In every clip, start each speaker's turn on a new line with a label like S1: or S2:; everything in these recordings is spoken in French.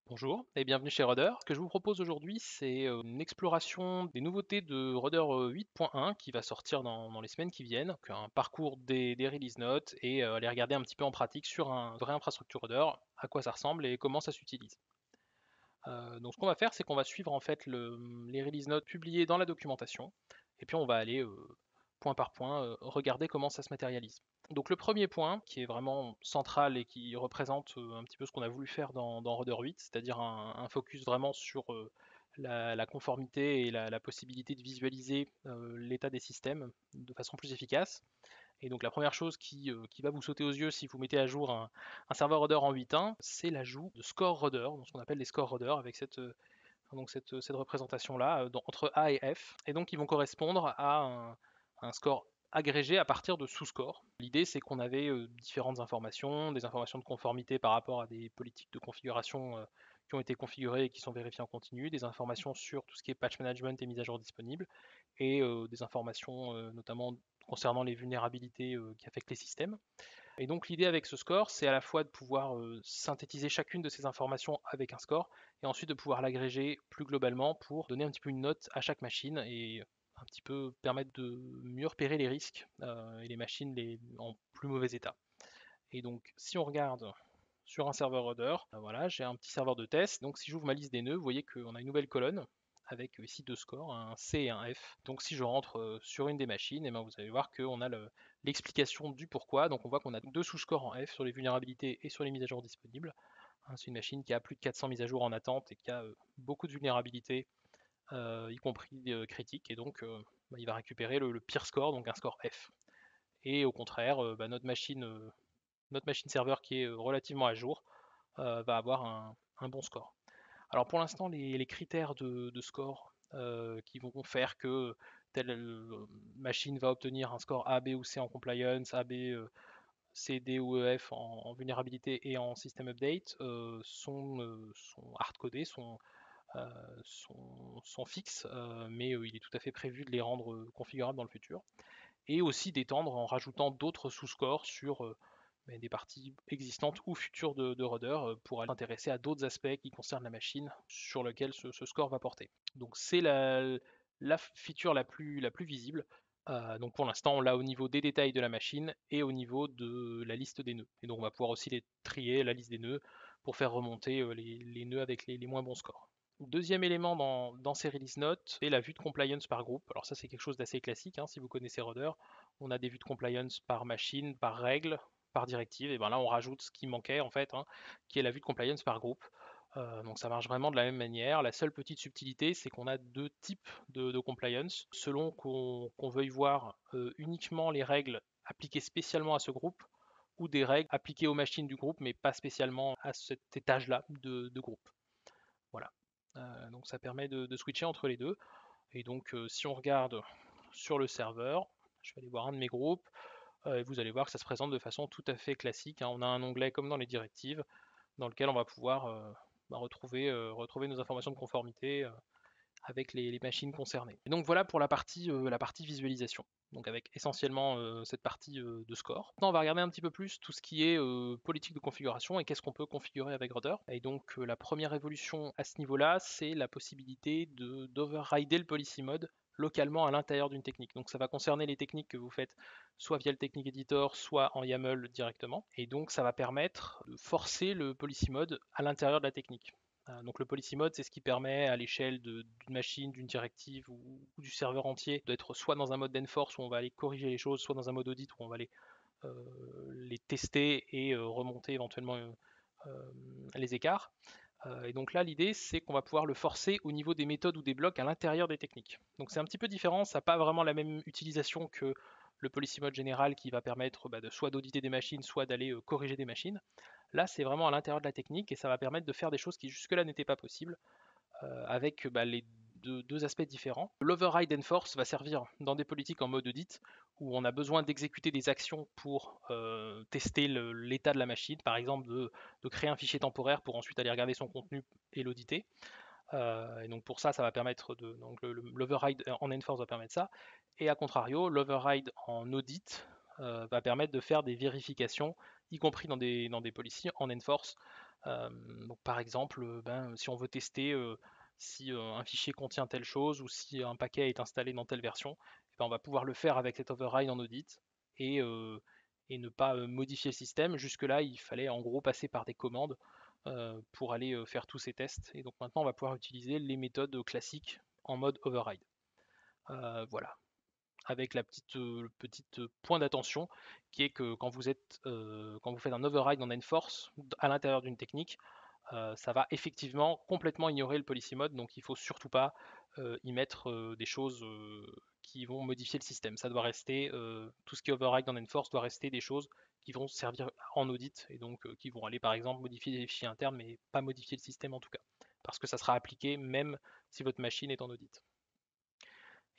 S1: Bonjour et bienvenue chez Rudder. Ce que je vous propose aujourd'hui, c'est une exploration des nouveautés de Rudder 8.1 qui va sortir dans les semaines qui viennent, donc un parcours des release notes et aller regarder un petit peu en pratique sur une vraie infrastructure Rudder, à quoi ça ressemble et comment ça s'utilise. Donc ce qu'on va faire, c'est qu'on va suivre en fait les release notes publiées dans la documentation et puis on va aller point par point regarder comment ça se matérialise. Donc le premier point, qui est vraiment central et qui représente un petit peu ce qu'on a voulu faire dans Rudder 8, c'est-à-dire un focus vraiment sur la conformité et la possibilité de visualiser l'état des systèmes de façon plus efficace. Et donc la première chose qui va vous sauter aux yeux si vous mettez à jour un serveur Rudder en 8.1, c'est l'ajout de score Rudder, donc ce qu'on appelle les scores Rudder, avec cette représentation-là entre A et F. Et donc ils vont correspondre à un score agrégé à partir de sous-scores. L'idée, c'est qu'on avait différentes informations, des informations de conformité par rapport à des politiques de configuration qui ont été configurées et qui sont vérifiées en continu, des informations sur tout ce qui est patch management et mise à jour disponible, et des informations notamment concernant les vulnérabilités qui affectent les systèmes. Et donc l'idée avec ce score, c'est à la fois de pouvoir synthétiser chacune de ces informations avec un score, et ensuite de pouvoir l'agréger plus globalement pour donner un petit peu une note à chaque machine et un petit peu permettre de mieux repérer les risques et les machines en plus mauvais état. Et donc si on regarde sur un serveur Rudder, voilà, j'ai un petit serveur de test. Donc si j'ouvre ma liste des nœuds, vous voyez qu'on a une nouvelle colonne avec ici deux scores, un C et un F. Donc si je rentre sur une des machines, et ben vous allez voir qu'on a l'explication du pourquoi. Donc on voit qu'on a deux sous-scores en F sur les vulnérabilités et sur les mises à jour disponibles. Hein, c'est une machine qui a plus de 400 mises à jour en attente et qui a beaucoup de vulnérabilités, y compris critiques. Et donc bah, il va récupérer le pire score, donc un score F. Et au contraire, bah, notre machine serveur qui est relativement à jour va avoir un bon score. Alors pour l'instant, les critères de score qui vont faire que telle machine va obtenir un score A, B ou C en compliance, A, B, C, D ou E, F en vulnérabilité et en system update sont hard-codés, euh, sont fixes, mais il est tout à fait prévu de les rendre configurables dans le futur. Et aussi d'étendre en rajoutant d'autres sous-scores sur des parties existantes ou futures de Rudder pour aller s'intéresser à d'autres aspects qui concernent la machine sur lequel ce score va porter. Donc c'est la feature la plus visible. Donc pour l'instant, on l'a au niveau des détails de la machine et au niveau de la liste des nœuds. Et donc on va pouvoir aussi les trier, la liste des nœuds, pour faire remonter les nœuds avec les moins bons scores. Deuxième élément dans ces release notes, c'est la vue de compliance par groupe. Alors ça c'est quelque chose d'assez classique, hein, si vous connaissez Rudder. On a des vues de compliance par machine, par règle, par directive. Et ben là on rajoute ce qui manquait en fait, hein, qui est la vue de compliance par groupe. Donc ça marche vraiment de la même manière. La seule petite subtilité, c'est qu'on a deux types de compliance. Selon qu'on veuille voir uniquement les règles appliquées spécialement à ce groupe, ou des règles appliquées aux machines du groupe, mais pas spécialement à cet étage-là de groupe. Voilà. Donc ça permet de switcher entre les deux. Et donc si on regarde sur le serveur, je vais aller voir un de mes groupes, et vous allez voir que ça se présente de façon tout à fait classique, hein. On a un onglet comme dans les directives, dans lequel on va pouvoir retrouver nos informations de conformité avec les machines concernées. Et donc voilà pour la partie visualisation. Donc avec essentiellement cette partie de score. Maintenant on va regarder un petit peu plus tout ce qui est politique de configuration et qu'est-ce qu'on peut configurer avec Rudder. Et donc la première évolution à ce niveau-là, c'est la possibilité d'overrider le policy mode localement à l'intérieur d'une technique. Donc ça va concerner les techniques que vous faites soit via le Technic Editor, soit en YAML directement. Et donc ça va permettre de forcer le policy mode à l'intérieur de la technique. Donc le policy mode, c'est ce qui permet à l'échelle d'une machine, d'une directive ou du serveur entier d'être soit dans un mode d'enforce où on va aller corriger les choses, soit dans un mode audit où on va les tester et remonter éventuellement les écarts. Et donc là, l'idée, c'est qu'on va pouvoir le forcer au niveau des méthodes ou des blocs à l'intérieur des techniques. Donc c'est un petit peu différent, ça n'a pas vraiment la même utilisation que le policy mode général qui va permettre de soit d'auditer des machines, soit d'aller corriger des machines. Là, c'est vraiment à l'intérieur de la technique et ça va permettre de faire des choses qui jusque-là n'étaient pas possibles avec les deux aspects différents. L'override enforce va servir dans des politiques en mode audit où on a besoin d'exécuter des actions pour tester l'état de la machine, par exemple de créer un fichier temporaire pour ensuite aller regarder son contenu et l'auditer. Et donc pour ça, ça va permettre donc l'override en enforce va permettre ça. Et à contrario, l'override en audit va permettre de faire des vérifications, y compris dans des policies en enforce, Donc par exemple, si on veut tester si un fichier contient telle chose ou si un paquet est installé dans telle version, on va pouvoir le faire avec cet override en audit et, euh, et ne pas modifier le système. Jusque-là, il fallait en gros passer par des commandes pour aller faire tous ces tests. Et donc maintenant, on va pouvoir utiliser les méthodes classiques en mode override. Voilà, avec la petite point d'attention qui est que quand vous faites un override en enforce à l'intérieur d'une technique, ça va effectivement complètement ignorer le policy mode, donc il faut surtout pas y mettre des choses qui vont modifier le système. Ça doit rester, tout ce qui est override en enforce doit rester des choses qui vont servir en audit et donc qui vont aller par exemple modifier les fichiers internes mais pas modifier le système en tout cas, parce que ça sera appliqué même si votre machine est en audit.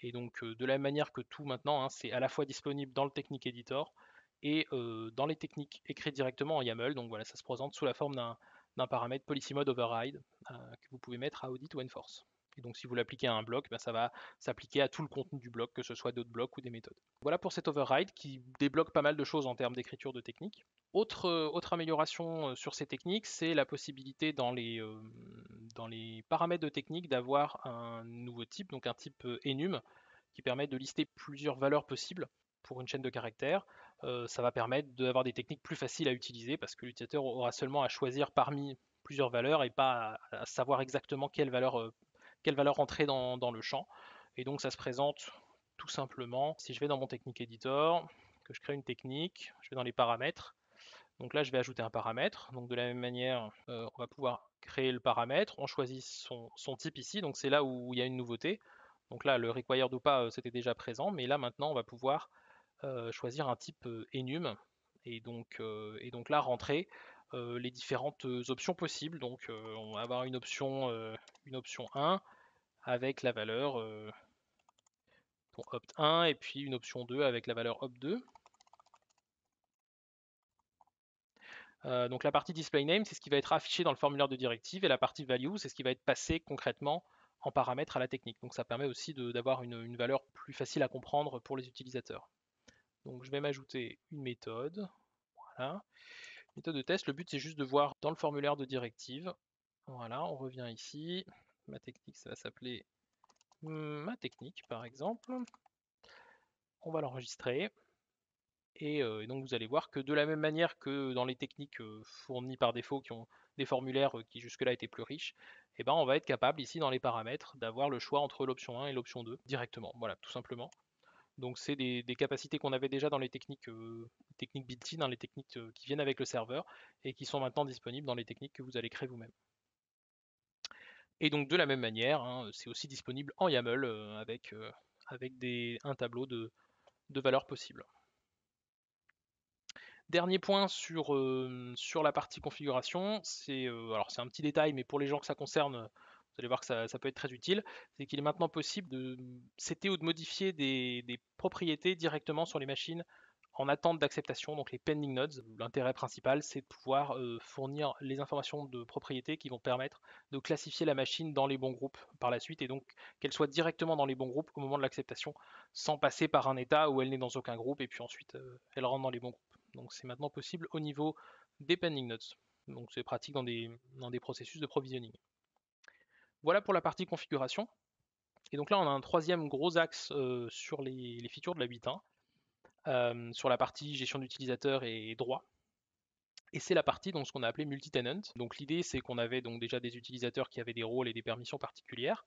S1: Et donc de la même manière que tout maintenant, hein, c'est à la fois disponible dans le Technique Editor et dans les techniques écrites directement en YAML. Donc voilà, ça se présente sous la forme d'un paramètre policy mode override que vous pouvez mettre à audit ou enforce. Et donc si vous l'appliquez à un bloc, ça va s'appliquer à tout le contenu du bloc, que ce soit d'autres blocs ou des méthodes. Voilà pour cet override qui débloque pas mal de choses en termes d'écriture de technique. Autre amélioration sur ces techniques, c'est la possibilité dans les paramètres de technique d'avoir un nouveau type, donc un type enum, qui permet de lister plusieurs valeurs possibles pour une chaîne de caractères. Ça va permettre d'avoir des techniques plus faciles à utiliser parce que l'utilisateur aura seulement à choisir parmi plusieurs valeurs et pas à savoir exactement quelle valeur entrer dans le champ. Et donc ça se présente tout simplement, si je vais dans mon technique editor, que je crée une technique, je vais dans les paramètres, donc là, je vais ajouter un paramètre. Donc de la même manière, on va pouvoir créer le paramètre. On choisit son type ici. Donc c'est là où il y a une nouveauté. Donc là, le required ou pas, c'était déjà présent. Mais là, maintenant, on va pouvoir choisir un type enum. Et donc là, rentrer les différentes options possibles. Donc on va avoir une option 1 avec la valeur opt 1 et puis une option 2 avec la valeur opt 2. Donc la partie display name, c'est ce qui va être affiché dans le formulaire de directive, et la partie value, c'est ce qui va être passé concrètement en paramètre à la technique. Donc ça permet aussi d'avoir une valeur plus facile à comprendre pour les utilisateurs. Donc je vais m'ajouter une méthode. Voilà. Méthode de test, le but c'est juste de voir dans le formulaire de directive. Voilà, on revient ici. Ma technique, ça va s'appeler ma technique par exemple. On va l'enregistrer. Et donc vous allez voir que de la même manière que dans les techniques fournies par défaut qui ont des formulaires qui jusque-là étaient plus riches, on va être capable ici dans les paramètres d'avoir le choix entre l'option 1 et l'option 2 directement. Voilà, tout simplement. Donc c'est des capacités qu'on avait déjà dans les techniques built-in, dans les techniques qui viennent avec le serveur et qui sont maintenant disponibles dans les techniques que vous allez créer vous-même. Et donc de la même manière, hein, c'est aussi disponible en YAML avec un tableau de valeurs possibles. Dernier point sur la partie configuration, c'est un petit détail, mais pour les gens que ça concerne, vous allez voir que ça peut être très utile, c'est qu'il est maintenant possible de setter ou de modifier des propriétés directement sur les machines en attente d'acceptation, donc les pending nodes. L'intérêt principal, c'est de pouvoir fournir les informations de propriété qui vont permettre de classifier la machine dans les bons groupes par la suite, et donc qu'elle soit directement dans les bons groupes au moment de l'acceptation, sans passer par un état où elle n'est dans aucun groupe, et puis ensuite elle rentre dans les bons groupes. Donc c'est maintenant possible au niveau des pending nodes. Donc c'est pratique dans des processus de provisioning. Voilà pour la partie configuration. Et donc là, on a un troisième gros axe sur les features de la 8.1, sur la partie gestion d'utilisateurs et droits. Et c'est la partie donc ce qu'on a appelé multi-tenant. Donc l'idée c'est qu'on avait donc déjà des utilisateurs qui avaient des rôles et des permissions particulières,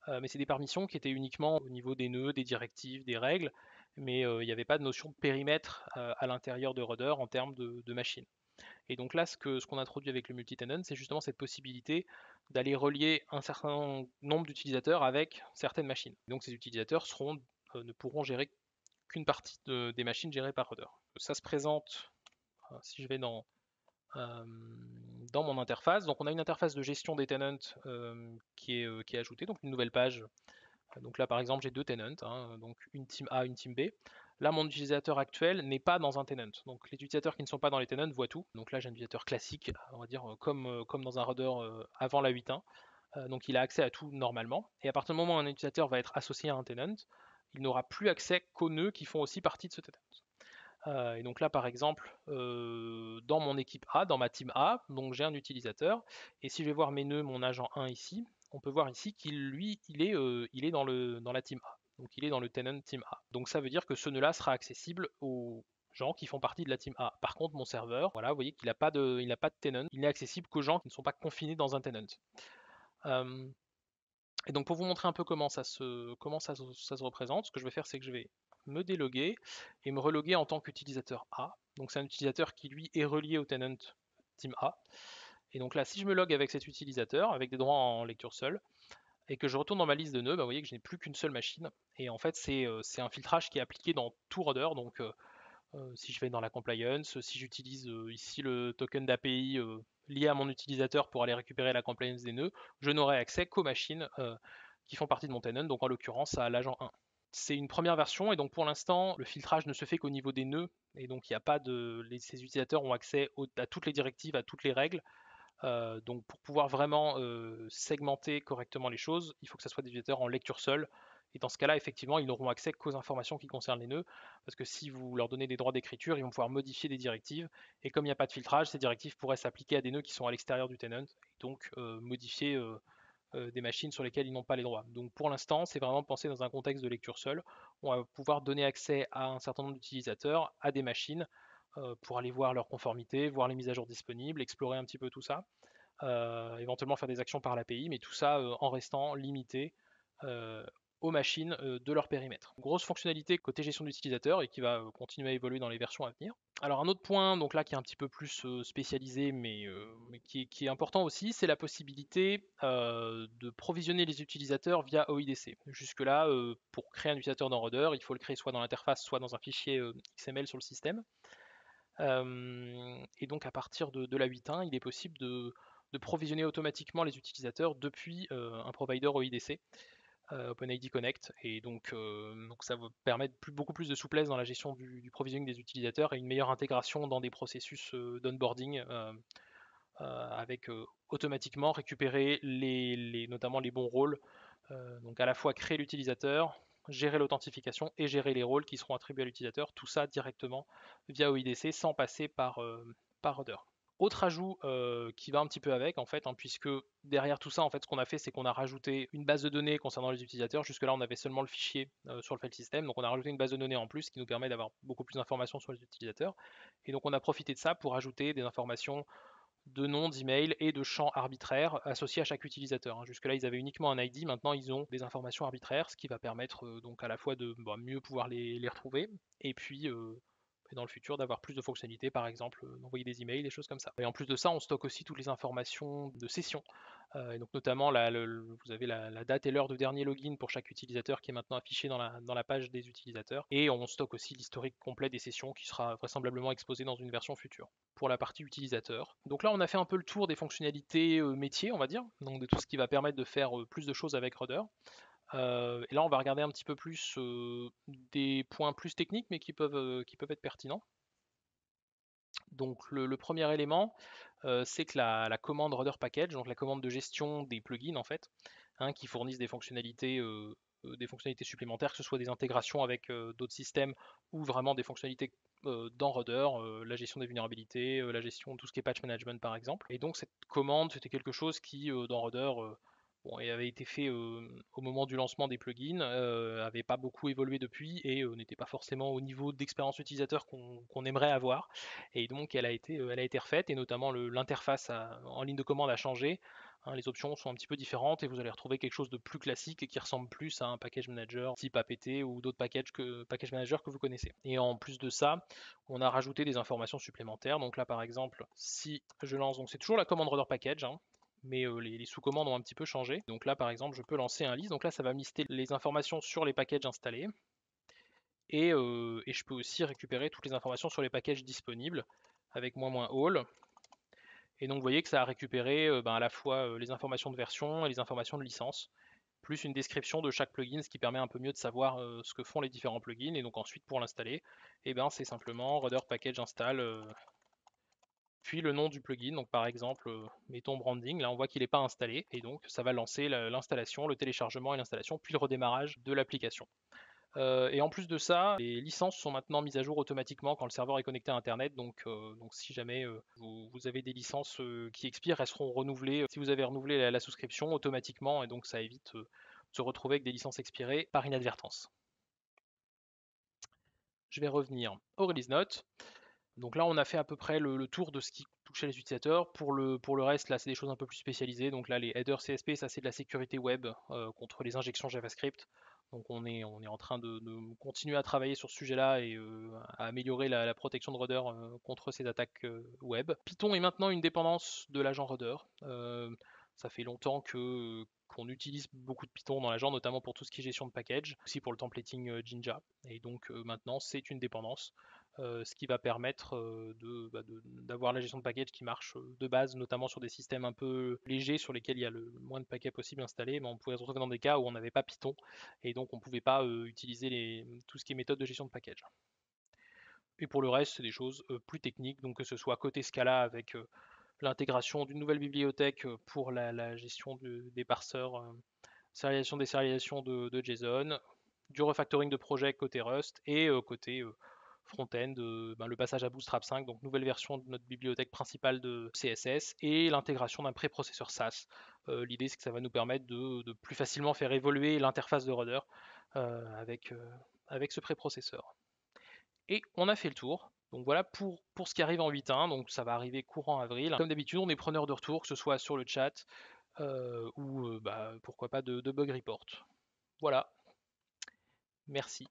S1: mais c'est des permissions qui étaient uniquement au niveau des nœuds, des directives, des règles, mais il n'y avait pas de notion de périmètre à l'intérieur de Rudder en termes de machines. Et donc là, ce qu'on introduit avec le multi-tenant, c'est justement cette possibilité d'aller relier un certain nombre d'utilisateurs avec certaines machines. Donc ces utilisateurs ne pourront gérer qu'une partie des machines gérées par Rudder. Ça se présente, si je vais dans mon interface. Donc on a une interface de gestion des tenants qui est ajoutée, donc une nouvelle page. Donc là par exemple j'ai deux tenants, hein, donc une team A, une team B. Là mon utilisateur actuel n'est pas dans un tenant. Donc les utilisateurs qui ne sont pas dans les tenants voient tout. Donc là j'ai un utilisateur classique, on va dire comme dans un Rudder avant la 8.1. Donc il a accès à tout normalement. Et à partir du moment où un utilisateur va être associé à un tenant, il n'aura plus accès qu'aux nœuds qui font aussi partie de ce tenant. Et donc là, par exemple, dans mon équipe A, dans ma team A, donc j'ai un utilisateur, et si je vais voir mes nœuds, mon agent 1 ici, on peut voir ici qu'il lui, il est dans la team A. Donc il est dans le tenant team A. Donc ça veut dire que ce nœud-là sera accessible aux gens qui font partie de la team A. Par contre, mon serveur, voilà, vous voyez qu'il n'a pas de tenant, il n'est accessible qu'aux gens qui ne sont pas confinés dans un tenant. Euh, et donc pour vous montrer un peu comment ça se représente, ce que je vais faire, c'est que je vais me déloguer et me reloguer en tant qu'utilisateur A. Donc c'est un utilisateur qui lui est relié au tenant team A. Et donc là, si je me log avec cet utilisateur, avec des droits en lecture seule, et que je retourne dans ma liste de nœuds, bah, vous voyez que je n'ai plus qu'une seule machine. Et en fait, c'est un filtrage qui est appliqué dans tout rudder. Donc si je vais dans la compliance, si j'utilise ici le token d'API lié à mon utilisateur pour aller récupérer la compliance des nœuds, je n'aurai accès qu'aux machines qui font partie de mon tenant, donc en l'occurrence à l'agent 1. C'est une première version et donc pour l'instant le filtrage ne se fait qu'au niveau des nœuds et donc il n'y a pas ces utilisateurs ont accès à toutes les directives, à toutes les règles. Donc pour pouvoir vraiment segmenter correctement les choses, il faut que ça soit des utilisateurs en lecture seule. Et dans ce cas-là, effectivement, ils n'auront accès qu'aux informations qui concernent les nœuds, parce que si vous leur donnez des droits d'écriture, ils vont pouvoir modifier des directives. Et comme il n'y a pas de filtrage, ces directives pourraient s'appliquer à des nœuds qui sont à l'extérieur du tenant, et donc modifier des machines sur lesquelles ils n'ont pas les droits. Donc pour l'instant, c'est vraiment pensé dans un contexte de lecture seule. On va pouvoir donner accès à un certain nombre d'utilisateurs, à des machines, pour aller voir leur conformité, voir les mises à jour disponibles, explorer un petit peu tout ça. Éventuellement faire des actions par l'API, mais tout ça en restant limité euh, aux machines de leur périmètre. Grosse fonctionnalité côté gestion d'utilisateur et qui va continuer à évoluer dans les versions à venir. Alors un autre point, donc là qui est un petit peu plus spécialisé, mais qui est important aussi, c'est la possibilité de provisionner les utilisateurs via OIDC. Jusque-là, pour créer un utilisateur dans Rudder, il faut le créer soit dans l'interface, soit dans un fichier XML sur le système. Et donc à partir de la 8.1, il est possible de provisionner automatiquement les utilisateurs depuis un provider OIDC, OpenID Connect. Et donc ça va permettre beaucoup plus de souplesse dans la gestion du provisioning des utilisateurs et une meilleure intégration dans des processus d'onboarding avec automatiquement récupérer notamment les bons rôles. Donc à la fois créer l'utilisateur, gérer l'authentification et gérer les rôles qui seront attribués à l'utilisateur, tout ça directement via OIDC sans passer par Rudder. Autre ajout qui va un petit peu avec en fait, hein, puisque derrière tout ça, en fait, ce qu'on a fait, c'est qu'on a rajouté une base de données concernant les utilisateurs. Jusque-là, on avait seulement le fichier sur le file system, donc on a rajouté une base de données en plus qui nous permet d'avoir beaucoup plus d'informations sur les utilisateurs. Et donc on a profité de ça pour ajouter des informations de noms, d'email et de champs arbitraires associés à chaque utilisateur. Hein. Jusque-là, ils avaient uniquement un ID, maintenant ils ont des informations arbitraires, ce qui va permettre donc à la fois de mieux pouvoir les retrouver, et puis dans le futur d'avoir plus de fonctionnalités, par exemple d'envoyer des emails, des choses comme ça. Et en plus de ça, on stocke aussi toutes les informations de session. Et donc notamment, vous avez la date et l'heure de dernier login pour chaque utilisateur qui est maintenant affiché dans la page des utilisateurs. Et on stocke aussi l'historique complet des sessions qui sera vraisemblablement exposé dans une version future. Pour la partie utilisateur. Donc là, on a fait un peu le tour des fonctionnalités métiers, on va dire, donc de tout ce qui va permettre de faire plus de choses avec Rudder. Et là, on va regarder un petit peu plus des points plus techniques, mais qui peuvent être pertinents. Donc le premier élément, c'est que la commande Rudder Package, donc la commande de gestion des plugins en fait, hein, qui fournissent des fonctionnalités supplémentaires, que ce soit des intégrations avec d'autres systèmes ou vraiment des fonctionnalités dans Rudder, la gestion des vulnérabilités, la gestion de tout ce qui est patch management par exemple. Et donc cette commande, c'était quelque chose qui dans Rudder et avait été fait au moment du lancement des plugins, avait pas beaucoup évolué depuis et n'était pas forcément au niveau d'expérience utilisateur qu'on aimerait avoir. Et donc elle a été refaite et notamment l'interface en ligne de commande a changé. Hein, les options sont un petit peu différentes et vous allez retrouver quelque chose de plus classique et qui ressemble plus à un package manager type APT ou d'autres package manager que vous connaissez. Et en plus de ça, on a rajouté des informations supplémentaires. Donc là par exemple, si je lance, donc c'est toujours la commande Rudder Package, hein, mais les sous-commandes ont un petit peu changé. Donc là, par exemple, je peux lancer un list. Donc là, ça va me lister les informations sur les packages installés. Et je peux aussi récupérer toutes les informations sur les packages disponibles avec -all. Et donc, vous voyez que ça a récupéré à la fois les informations de version et les informations de licence, plus une description de chaque plugin, ce qui permet un peu mieux de savoir ce que font les différents plugins. Et donc ensuite, pour l'installer, c'est simplement Rudder Package Install puis le nom du plugin, donc par exemple, mettons branding, là on voit qu'il n'est pas installé, et donc ça va lancer l'installation, le téléchargement et l'installation, puis le redémarrage de l'application. Et en plus de ça, les licences sont maintenant mises à jour automatiquement quand le serveur est connecté à Internet. Donc si jamais vous avez des licences qui expirent, elles seront renouvelées si vous avez renouvelé la souscription automatiquement. Et donc ça évite de se retrouver avec des licences expirées par inadvertance. Je vais revenir au release note. Donc là, on a fait à peu près le tour de ce qui touchait les utilisateurs. Pour le reste, là, c'est des choses un peu plus spécialisées. Donc là, les headers CSP, ça c'est de la sécurité web contre les injections JavaScript. Donc on est en train de continuer à travailler sur ce sujet-là et à améliorer la protection de Rudder contre ces attaques web. Python est maintenant une dépendance de l'agent Rudder. Ça fait longtemps qu'on utilise beaucoup de Python dans l'agent, notamment pour tout ce qui est gestion de package, aussi pour le templating Jinja. Et donc maintenant, c'est une dépendance. Ce qui va permettre d'avoir la gestion de package qui marche de base, notamment sur des systèmes un peu légers sur lesquels il y a le moins de paquets possible installés, mais on pouvait se retrouver dans des cas où on n'avait pas Python et donc on ne pouvait pas utiliser tout ce qui est méthode de gestion de package. Et pour le reste, c'est des choses plus techniques, donc que ce soit côté Scala avec l'intégration d'une nouvelle bibliothèque pour la gestion des parseurs, sérialisation des sérialisations de JSON, du refactoring de projet côté Rust et côté front-end, le passage à Bootstrap 5, donc nouvelle version de notre bibliothèque principale de CSS et l'intégration d'un préprocesseur SAS. L'idée c'est que ça va nous permettre de plus facilement faire évoluer l'interface de Rudder avec ce préprocesseur. Et on a fait le tour. Donc voilà pour ce qui arrive en 8.1, donc ça va arriver courant avril. Comme d'habitude, on est preneur de retour, que ce soit sur le chat ou pourquoi pas de bug report. Voilà, merci.